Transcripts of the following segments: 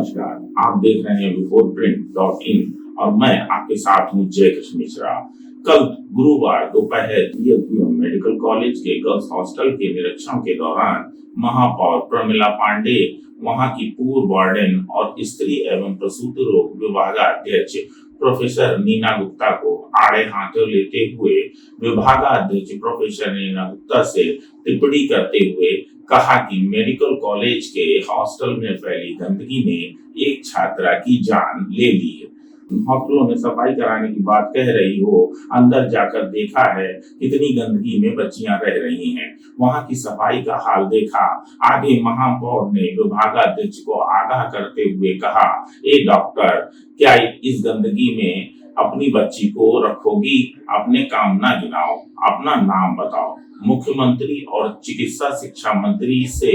नमस्कार, आप देख रहे हैं बिफोरप्रिंट.इन और मैं आपके साथ हूं जय कृष्ण मिश्रा। कल गुरुवार दोपहर DLPM मेडिकल कॉलेज के गर्ल्स हॉस्टल के निरीक्षण के दौरान महापौर प्रमिला पांडे, वहां की पूर्व वार्डन और स्त्री एवं प्रसूति रोग विभागाध्यक्ष प्रोफेसर नीना गुप्ता को आड़े हाथों लेते हुए विभागाध्यक्ष प्रोफेसर नीना गुप्ता से टिप्पणी करते हुए कहा कि मेडिकल कॉलेज के हॉस्टल में फैली गंदगी ने एक छात्रा की जान ले ली है। हॉस्टलों में सफाई कराने की बात कह रही हो, अंदर जाकर देखा है कितनी गंदगी में बच्चियां रह रही हैं, वहां की सफाई का हाल देखा। आगे महापौर ने विभागाध्यक्ष को आगाह करते हुए कहा, ए डॉक्टर, क्या इस गंदगी में अपनी बच्ची को रखोगी? अपने काम ना गिनाओ, अपना नाम बताओ। मुख्यमंत्री और चिकित्सा शिक्षा मंत्री से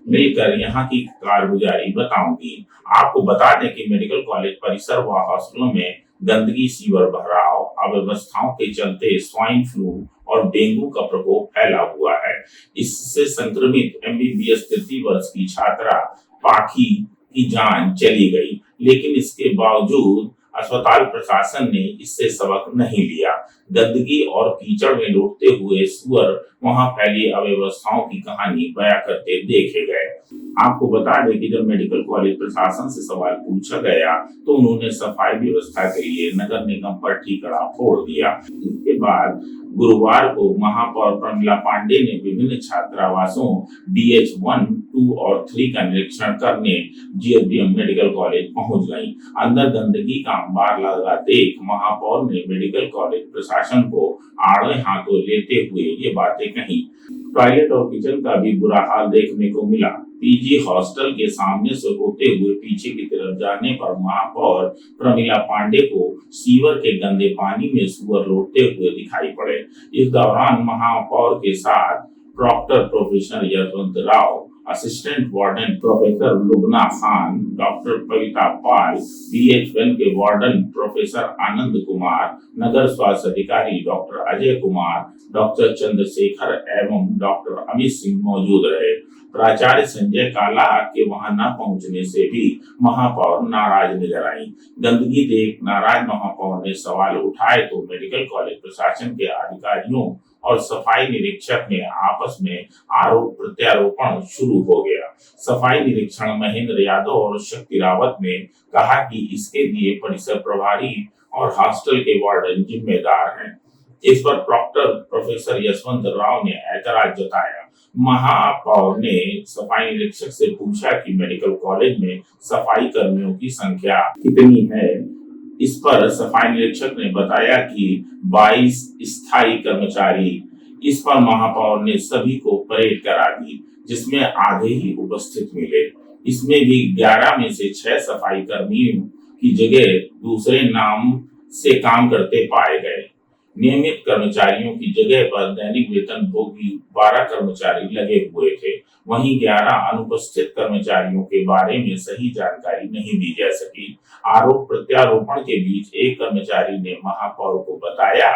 मिलकर यहाँ की कारगुजारी बताऊंगी। आपको बता दें कि मेडिकल कॉलेज परिसर व हॉस्टलों में गंदगी, सीवर भराव, अव्यवस्थाओं के चलते स्वाइन फ्लू और डेंगू का प्रकोप फैला हुआ है। इससे संक्रमित MBBS तृतीय वर्ष की छात्रा पाखी की जान चली गई, लेकिन इसके बावजूद अस्पताल प्रशासन ने इससे सबक नहीं लिया। गंदगी और कीचड़ में लौटते हुए सुअर वहां फैली अव्यवस्थाओं की कहानी बयां करते देखे गए। आपको बता दें कि जब मेडिकल कॉलेज प्रशासन से सवाल पूछा गया तो उन्होंने सफाई व्यवस्था के लिए नगर निगम पर ठीकरा फोड़ दिया। इसके बाद गुरुवार को महापौर प्रमिला पांडे ने विभिन्न छात्रावासों DH1, 2 और 3 का निरीक्षण करने GLPM मेडिकल कॉलेज पहुंच गई। अंदर गंदगी का अंबार लगा देख महापौर ने मेडिकल कॉलेज प्रशासन को आड़े हाथों लेते हुए ये बातें कही। टॉयलेट और किचन का भी बुरा हाल देखने को मिला। PG हॉस्टल के सामने से होते हुए पीछे की तरफ जाने पर महापौर प्रमिला पांडे को सीवर के गंदे पानी में सुअर लौटते हुए दिखाई पड़े। इस दौरान महापौर के साथ doctor professor Yashwant Rao, assistant warden professor Lubna Khan, doctor Pavita Pal, BH1 के वार्डन प्रोफेसर आनंद कुमार, नगर स्वास्थ्य अधिकारी डॉक्टर अजय कुमार, डॉक्टर चंद्रशेखर एवं डॉक्टर अमित सिंह मौजूद रहे। प्राचार्य संजय काला के वहां न पहुंचने से भी महापौर नाराज नजर आई। गंदगी देख नाराज महापौर ने सवाल उठाए तो मेडिकल कॉलेज प्रशासन के अधिकारियों और सफाई निरीक्षक में आपस में आरोप प्रत्यारोपण शुरू हो गया। सफाई निरीक्षण महेंद्र यादव और शक्ति रावत ने कहा कि इसके लिए परिसर प्रभारी और हॉस्टल के वार्डन जिम्मेदार हैं। इस पर डॉक्टर प्रोफेसर यशवंत राव ने ऐतराज जताया। महापौर ने सफाई निरीक्षक से पूछा कि मेडिकल कॉलेज में सफाई कर्मियों की संख्या कितनी है। इस पर सफाई निरीक्षक ने बताया कि 22 स्थायी कर्मचारी। इस पर महापौर ने सभी को परेड करा दी, जिसमें आधे ही उपस्थित मिले। इसमें भी 11 में से 6 सफाई कर्मियों की जगह दूसरे नाम से काम करते पाए गए। नियमित कर्मचारियों की जगह पर दैनिक वेतन भोगी 12 कर्मचारी लगे हुए थे। वहीं 11 अनुपस्थित कर्मचारियों के बारे में सही जानकारी नहीं दी जा सकी। आरोप प्रत्यारोपण के बीच एक कर्मचारी ने महापौर को बताया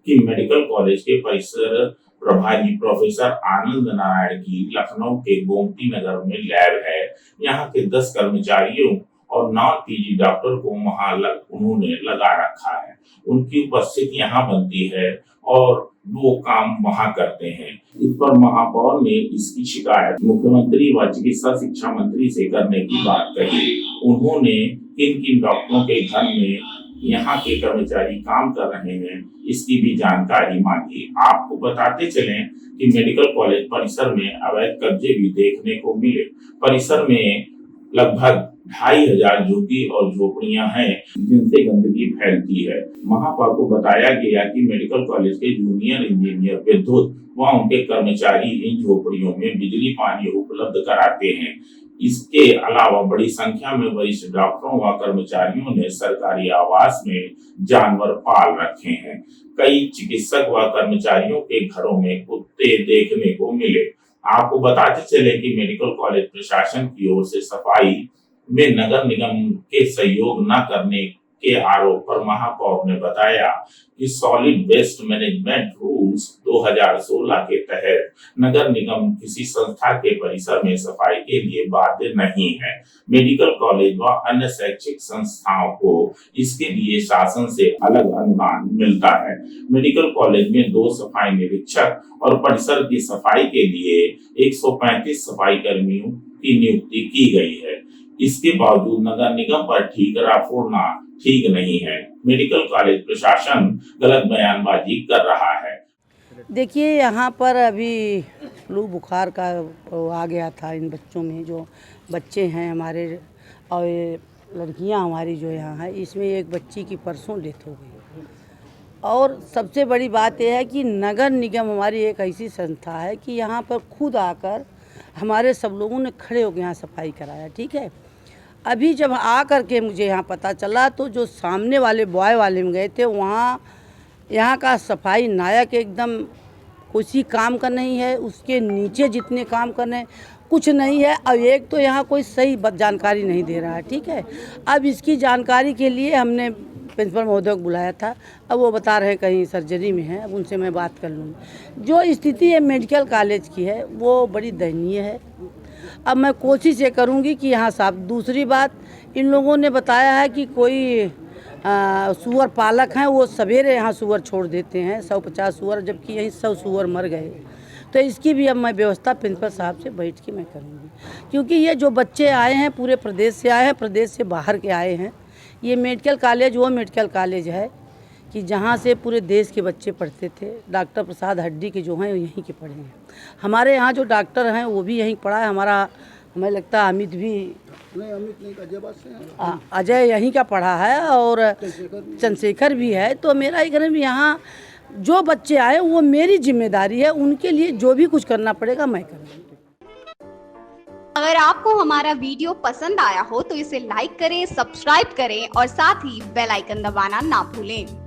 कि मेडिकल कॉलेज के परिसर प्रभारी प्रोफेसर आनंद नारायण की लखनऊ के गोमती नगर में लैब है। यहाँ के 10 कर्मचारियों और नॉन PG डॉक्टर को वहां उन्होंने लगा रखा है। उनकी उपस्थिति यहाँ बनती है और वो काम वहां करते हैं। इस पर महापौर ने इसकी शिकायत मुख्यमंत्री व चिकित्सा शिक्षा मंत्री से करने की बात कही। उन्होंने किन किन डॉक्टरों के घर में यहाँ के कर्मचारी काम कर रहे हैं, इसकी भी जानकारी मांगी। आपको बताते चलें कि मेडिकल कॉलेज परिसर में अवैध कब्जे भी देखने को मिले। परिसर में लगभग 2500 झुग्गी और झोपड़ियां हैं, जिनसे गंदगी फैलती है। महापौर को बताया गया कि मेडिकल कॉलेज के जूनियर इंजीनियर विद्युत व उनके कर्मचारी इन झोपड़ियों में बिजली पानी उपलब्ध कराते हैं। इसके अलावा बड़ी संख्या में वरिष्ठ डॉक्टरों व कर्मचारियों ने सरकारी आवास में जानवर पाल रखे हैं। कई चिकित्सक व कर्मचारियों के घरों में कुत्ते देखने को मिले। आपको बताते चले कि मेडिकल कॉलेज प्रशासन की ओर से सफाई में नगर निगम के सहयोग न करने के आरोप पर महापौर ने बताया कि सॉलिड वेस्ट मैनेजमेंट रूल्स 2016 के तहत नगर निगम किसी संस्था के परिसर में सफाई के लिए बाध्य नहीं है। मेडिकल कॉलेज व अन्य शैक्षिक संस्थाओं को इसके लिए शासन से अलग अनुदान मिलता है। मेडिकल कॉलेज में 2 सफाई निरीक्षक और परिसर की सफाई के लिए 135 सफाई कर्मियों की नियुक्ति की गई है। इसके बावजूद नगर निगम पर ठीकरा फोड़ना ठीक नहीं है। मेडिकल कॉलेज प्रशासन गलत बयानबाजी कर रहा है। देखिए, यहाँ पर अभी फ्लू बुखार का आ गया था इन बच्चों में, जो बच्चे हैं हमारे और लड़कियाँ हमारी जो यहाँ है, इसमें एक बच्ची की परसों डेथ हो गई। और सबसे बड़ी बात यह है कि नगर निगम हमारी एक ऐसी संस्था है कि यहाँ पर खुद आकर हमारे सब लोगों ने खड़े होकर यहाँ सफाई कराया। ठीक है, अभी जब आ कर के मुझे यहाँ पता चला तो जो सामने वाले बॉय वाले में गए थे, वहाँ यहाँ का सफाई नायक एकदम कुछ काम का नहीं है, उसके नीचे जितने काम करने कुछ नहीं है। अब एक तो यहाँ कोई सही जानकारी नहीं दे रहा है। ठीक है, अब इसकी जानकारी के लिए हमने प्रिंसिपल महोदय को बुलाया था। अब वो बता रहे हैं कहीं सर्जरी में है, अब उनसे मैं बात कर लूँगी। जो स्थिति है मेडिकल कॉलेज की है वो बड़ी दयनीय है। अब मैं कोशिश ये करूँगी कि यहाँ साफ। दूसरी बात, इन लोगों ने बताया है कि कोई सूअर पालक हैं, वो सवेरे यहाँ सूअर छोड़ देते हैं 150 सूअर, जबकि यहीं 100 सूअर मर गए। तो इसकी भी अब मैं व्यवस्था प्रिंसिपल साहब से बैठ के मैं करूँगी, क्योंकि ये जो बच्चे आए हैं पूरे प्रदेश से आए हैं, प्रदेश से बाहर के आए हैं। ये मेडिकल कॉलेज वो मेडिकल कॉलेज है कि जहाँ से पूरे देश के बच्चे पढ़ते थे। डॉक्टर प्रसाद हड्डी के जो हैं यहीं के पढ़े हैं। हमारे यहाँ जो डॉक्टर हैं वो भी यहीं पढ़ा है। हमें लगता है अमित नहीं, अजय यहीं का पढ़ा है और चंद्रशेखर भी है। तो मेरा ही घर में यहाँ जो बच्चे आए वो मेरी जिम्मेदारी है, उनके लिए जो भी कुछ करना पड़ेगा मैं करूँगी। अगर आपको हमारा वीडियो पसंद आया हो तो इसे लाइक करें, सब्सक्राइब करें और साथ ही बेल आइकन दबाना ना भूलें।